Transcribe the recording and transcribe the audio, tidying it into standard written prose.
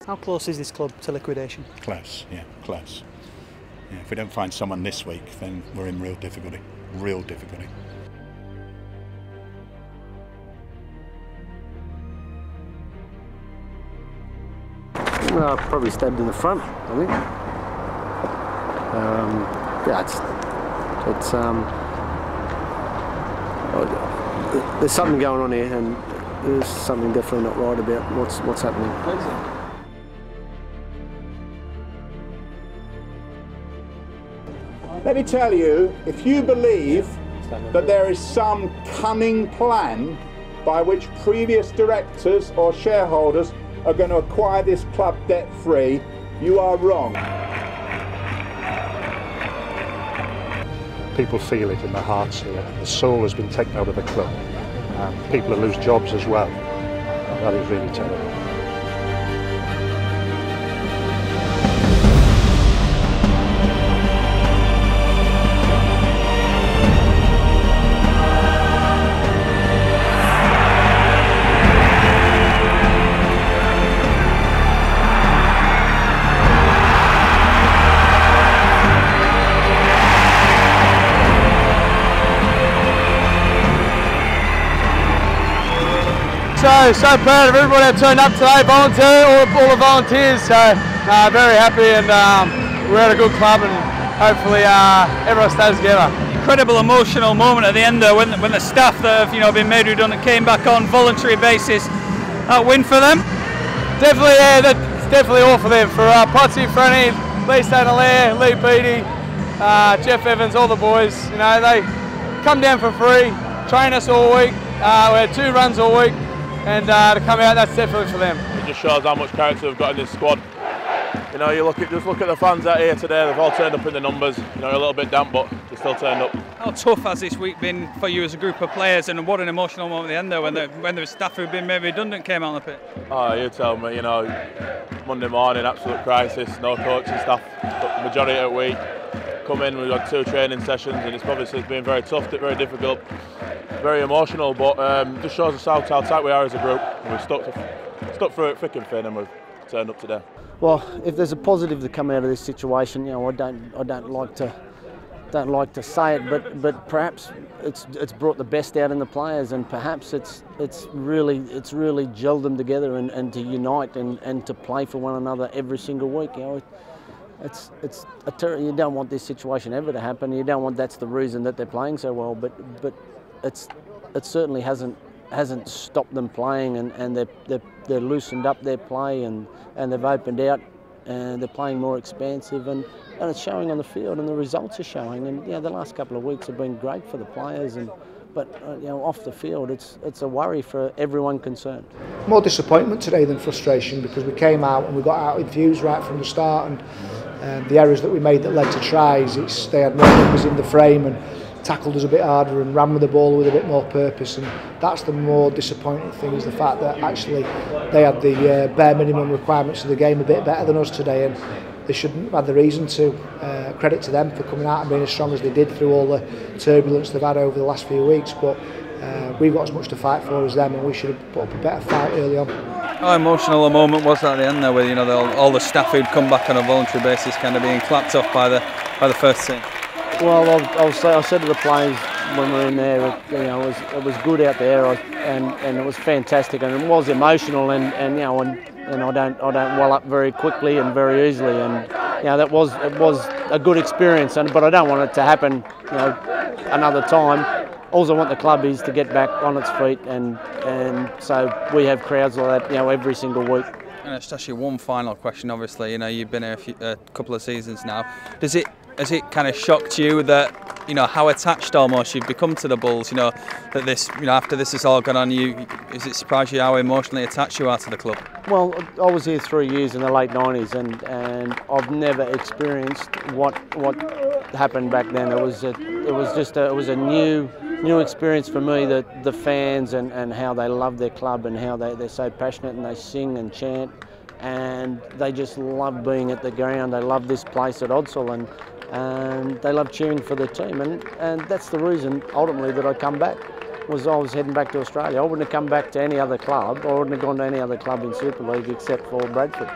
How close is this club to liquidation? Close, yeah, close. Yeah, if we don't find someone this week, then we're in real difficulty. Real difficulty. Probably stabbed in the front, I think. Yeah, there's something going on here, and there's something definitely not right about what's happening. Let me tell you, if you believe that there is some cunning plan by which previous directors or shareholders are going to acquire this club debt-free, you are wrong. People feel it in their hearts here. The soul has been taken out of the club. People lose jobs as well. That is really terrible. So proud of everybody that turned up today, all the volunteers, so very happy, and we're at a good club, and hopefully everyone stays together. Incredible emotional moment at the end there when the staff that have been made redundant came back on voluntary basis. That win for them? Definitely, yeah, that's definitely all for them. For Pryce, Franny, Lee Stanley, Lee Beattie, Jeff Evans, all the boys, they come down for free, train us all week, we had 2 runs all week, and to come out, that's definitely for them. It just shows how much character we've got in this squad. Just look at the fans out here today. They've all turned up in the numbers. A little bit damp, but they still turned up. How tough has this week been for you as a group of players, and what an emotional moment at the end there when the staff who've been made redundant came out on the pitch? Oh, you tell me. Monday morning, absolute crisis. No coaching staff. The majority of the week come in. We've had 2 training sessions, and it's obviously been very tough, very difficult, very emotional. But just shows us how tight we are as a group. And we've stuck through it thick and thin, and we've turned up today. Well, if there's a positive to come out of this situation, I don't like to say it, but perhaps it's brought the best out in the players, and perhaps it's really gelled them together and to unite and to play for one another every single week. You don't want this situation ever to happen. You don't want that's the reason that they're playing so well, but it certainly hasn't stopped them playing, and they're loosened up their play, and they've opened out, and they're playing more expansive, and it's showing on the field, and the results are showing. And the last couple of weeks have been great for the players, but off the field it's a worry for everyone concerned. More disappointment today than frustration, because we came out and we got out infused right from the start, and the errors that we made that led to tries, they had more numbers in the frame and tackled us a bit harder and ran with the ball with a bit more purpose, and that's the more disappointing thing, is the fact that actually they had the bare minimum requirements of the game a bit better than us today, and they shouldn't have had the reason to. Credit to them for coming out and being as strong as they did through all the turbulence they've had over the last few weeks, but we've got as much to fight for as them, and we should have put up a better fight early on. How emotional a moment was that at the end there, with all the staff who'd come back on a voluntary basis kind of being clapped off by the first team? Well, I said to the players when we were in there, it was good out there, and it was fantastic, and it was emotional, and I don't well up very quickly and very easily, and it was a good experience, but I don't want it to happen another time. All I want the club is to get back on its feet, and so we have crowds like that every single week. And it's actually one final question. Obviously, you've been here a couple of seasons now. Has it kind of shocked you that how attached almost you've become to the Bulls? That this after this has all gone on, is it surprised you how emotionally attached you are to the club? Well, I was here 3 years in the late '90s, and I've never experienced what happened back then. It was a new experience for me, that the fans and how they love their club, and how they're so passionate, and they sing and chant, and they just love being at the ground. They love this place at Odsal, and they love cheering for their team, and that's the reason ultimately that I come back. I was heading back to Australia. I wouldn't have come back to any other club, or I wouldn't have gone to any other club in Super League except for Bradford.